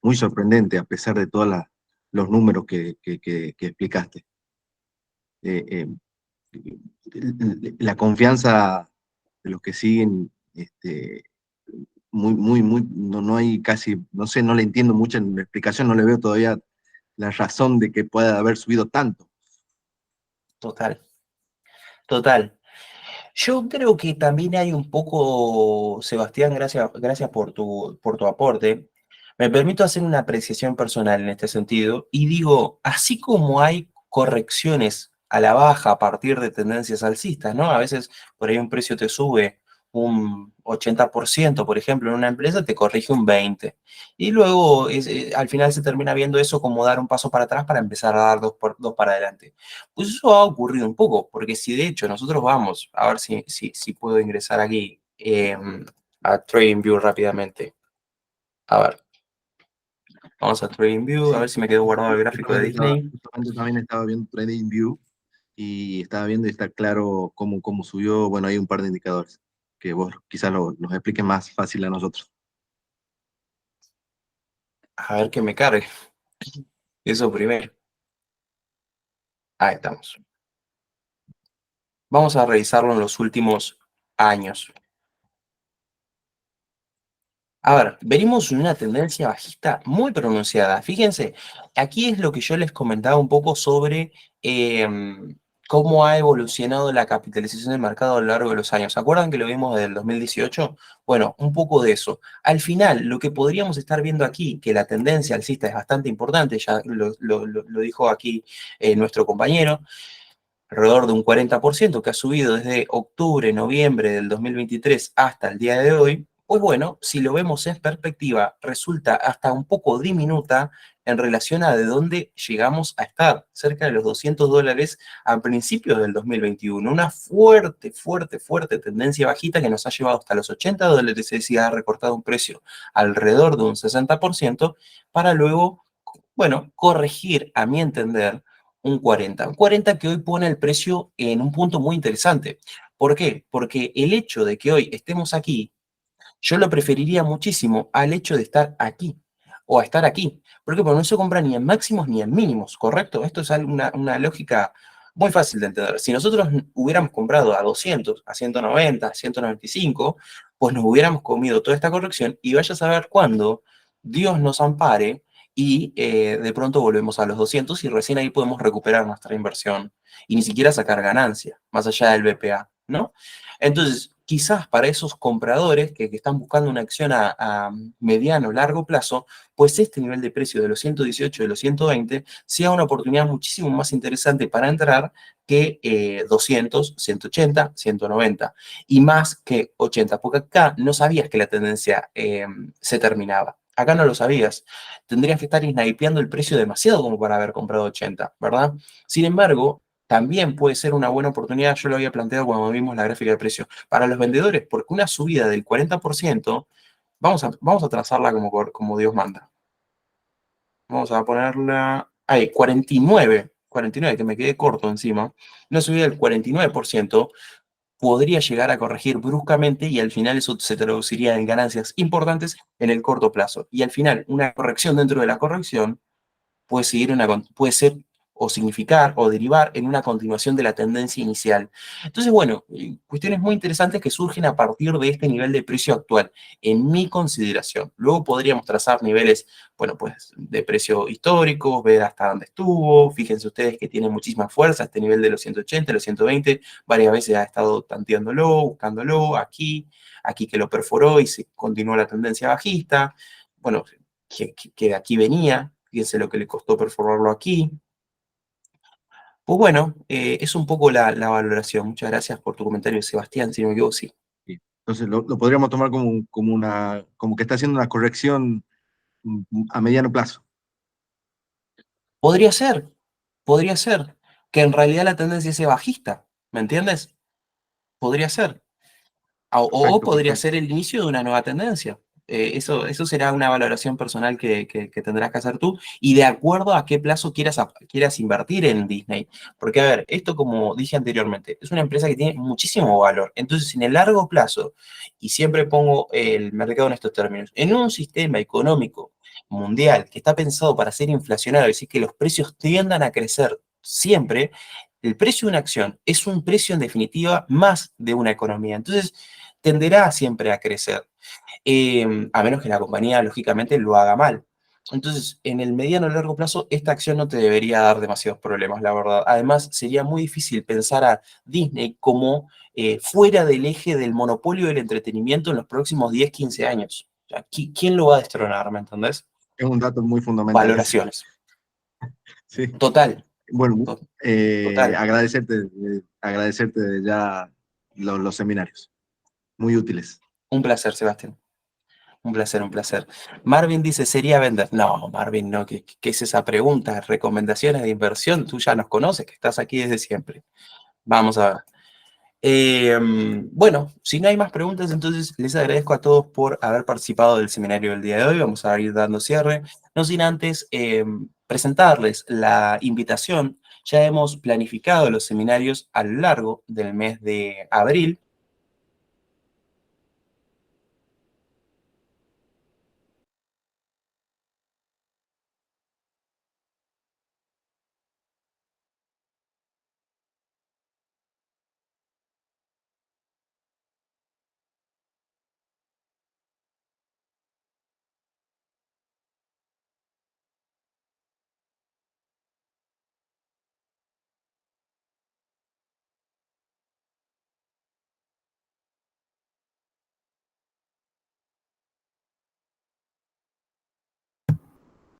muy sorprendente a pesar de todos los números que explicaste. Eh, eh, la confianza de los que siguen, no hay casi, no sé, no le entiendo mucho en la explicación, no le veo todavía la razón de que pueda haber subido tanto. Total, total. Yo creo que también hay un poco, Sebastián, gracias por tu aporte. Me permito hacer una apreciación personal en este sentido y digo, así como hay correcciones a la baja a partir de tendencias alcistas, ¿no? A veces por ahí un precio te sube un 80%, por ejemplo, en una empresa te corrige un 20%. Y luego al final se termina viendo eso como dar un paso para atrás para empezar a dar dos para adelante. Pues eso ha ocurrido un poco, porque si de hecho nosotros vamos, a ver si puedo ingresar aquí a TradingView rápidamente. A ver, vamos a TradingView, a ver Sí, si me quedó guardado el gráfico de justamente Disney. justamente también estaba viendo TradingView y estaba viendo y está claro cómo subió. Bueno, hay un par de indicadores que vos quizás nos expliques más fácil a nosotros. A ver que me cargue. Eso primero. Ahí estamos. Vamos a revisarlo en los últimos años. A ver, venimos en una tendencia bajista muy pronunciada. Fíjense, aquí es lo que yo les comentaba un poco sobre cómo ha evolucionado la capitalización del mercado a lo largo de los años. ¿Se acuerdan que lo vimos desde el 2018? Bueno, un poco de eso. Al final, lo que podríamos estar viendo aquí, que la tendencia alcista es bastante importante, ya lo dijo aquí nuestro compañero, alrededor de un 40%, que ha subido desde octubre, noviembre del 2023 hasta el día de hoy, pues bueno, si lo vemos en perspectiva, resulta hasta un poco diminuta en relación a de dónde llegamos a estar, cerca de los $200 a principios del 2021. Una fuerte, fuerte, fuerte tendencia bajita que nos ha llevado hasta los $80, es decir, ha recortado un precio alrededor de un 60%, para luego, bueno, corregir, a mi entender, un 40. Un 40 que hoy pone el precio en un punto muy interesante. ¿Por qué? Porque el hecho de que hoy estemos aquí, yo lo preferiría muchísimo al hecho de estar aquí o a estar aquí. ¿Por qué? Porque no se compra ni en máximos ni en mínimos, ¿correcto? Esto es una lógica muy fácil de entender. Si nosotros hubiéramos comprado a 200, a 190, a 195, pues nos hubiéramos comido toda esta corrección y vaya a saber cuándo Dios nos ampare y de pronto volvemos a los 200 y recién ahí podemos recuperar nuestra inversión y ni siquiera sacar ganancia, más allá del BPA, ¿no? Entonces, quizás para esos compradores que están buscando una acción a mediano o largo plazo, pues este nivel de precio de los 118, de los 120, sea una oportunidad muchísimo más interesante para entrar que 200, 180, 190 y más que 80, porque acá no sabías que la tendencia se terminaba. Acá no lo sabías. Tendrías que estar snipeando el precio demasiado como para haber comprado 80, ¿verdad? Sin embargo, también puede ser una buena oportunidad, yo lo había planteado cuando vimos la gráfica de precio, para los vendedores, porque una subida del 40%, vamos a trazarla como Dios manda. Vamos a ponerla, ahí, 49, que me quedé corto encima. Una subida del 49% podría llegar a corregir bruscamente y al final eso se traduciría en ganancias importantes en el corto plazo. Y al final, una corrección dentro de la corrección puede ser o significar o derivar en una continuación de la tendencia inicial. Entonces, bueno, cuestiones muy interesantes que surgen a partir de este nivel de precio actual, en mi consideración. Luego podríamos trazar niveles, bueno, pues de precio históricos, ver hasta dónde estuvo. Fíjense ustedes que tiene muchísima fuerza este nivel de los 180, los 120, varias veces ha estado tanteándolo, buscándolo, aquí que lo perforó y se continuó la tendencia bajista. Bueno, que de aquí venía, fíjense lo que le costó perforarlo aquí. Pues bueno, es un poco la valoración. Muchas gracias por tu comentario, Sebastián, si no me equivoco, sí. Sí. Entonces lo podríamos tomar como que está haciendo una corrección a mediano plazo. Podría ser, podría ser, que en realidad la tendencia sea bajista, ¿me entiendes? Podría ser. O Perfecto, podría perfecto. ser el inicio de una nueva tendencia. Eso será una valoración personal que tendrás que hacer tú y de acuerdo a qué plazo quieras invertir en Disney. Porque, a ver, esto como dije anteriormente, es una empresa que tiene muchísimo valor. Entonces, en el largo plazo, y siempre pongo el mercado en estos términos, en un sistema económico mundial que está pensado para ser inflacionario, es decir, que los precios tiendan a crecer siempre, el precio de una acción es un precio en definitiva más de una economía. Entonces, tenderá siempre a crecer, a menos que la compañía, lógicamente, lo haga mal. Entonces, en el mediano o largo plazo, esta acción no te debería dar demasiados problemas, la verdad. Además, sería muy difícil pensar a Disney como fuera del eje del monopolio del entretenimiento en los próximos 10, 15 años. O sea, ¿quién lo va a destronar, me entendés? Es un dato muy fundamental ese. Valoraciones. Sí. Total, Bueno, total. agradecerte ya los seminarios, muy útiles. Un placer, Sebastián. Un placer, un placer. Marvin dice, ¿sería vender? No, Marvin, no. ¿Qué es esa pregunta? Recomendaciones de inversión. Tú ya nos conoces, que estás aquí desde siempre. Vamos a ver. Bueno, si no hay más preguntas, entonces les agradezco a todos por haber participado del seminario del día de hoy. Vamos a ir dando cierre. No sin antes presentarles la invitación Ya hemos planificado los seminarios a lo largo del mes de abril.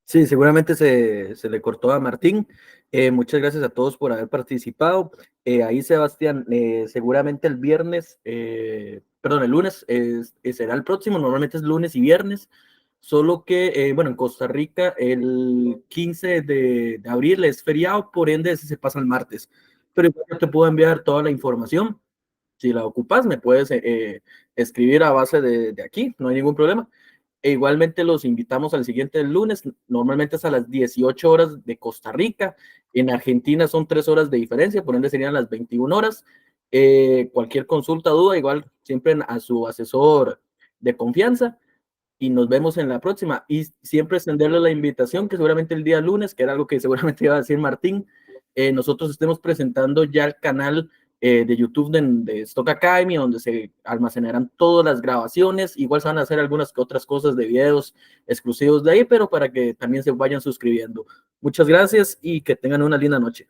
Sí, seguramente se le cortó a Martín. Muchas gracias a todos por haber participado. Ahí, Sebastián, seguramente el viernes, perdón, el lunes será el próximo, normalmente es lunes y viernes, solo que, bueno, en Costa Rica el 15 de abril es feriado, por ende ese se pasa el martes. Pero igual yo te puedo enviar toda la información. Si la ocupas, me puedes escribir a base de aquí, no hay ningún problema. E igualmente los invitamos al siguiente lunes, normalmente es a las 18 horas de Costa Rica, en Argentina son 3 horas de diferencia, por ende serían las 21 horas. Cualquier consulta, duda, igual siempre a su asesor de confianza y nos vemos en la próxima. Y siempre extenderle la invitación que seguramente el día lunes, que era algo que seguramente iba a decir Martín, nosotros estemos presentando ya el canal de YouTube de Stock Academy, donde se almacenarán todas las grabaciones. Igual se van a hacer algunas otras cosas de videos exclusivos de ahí, pero para que también se vayan suscribiendo. Muchas gracias y que tengan una linda noche.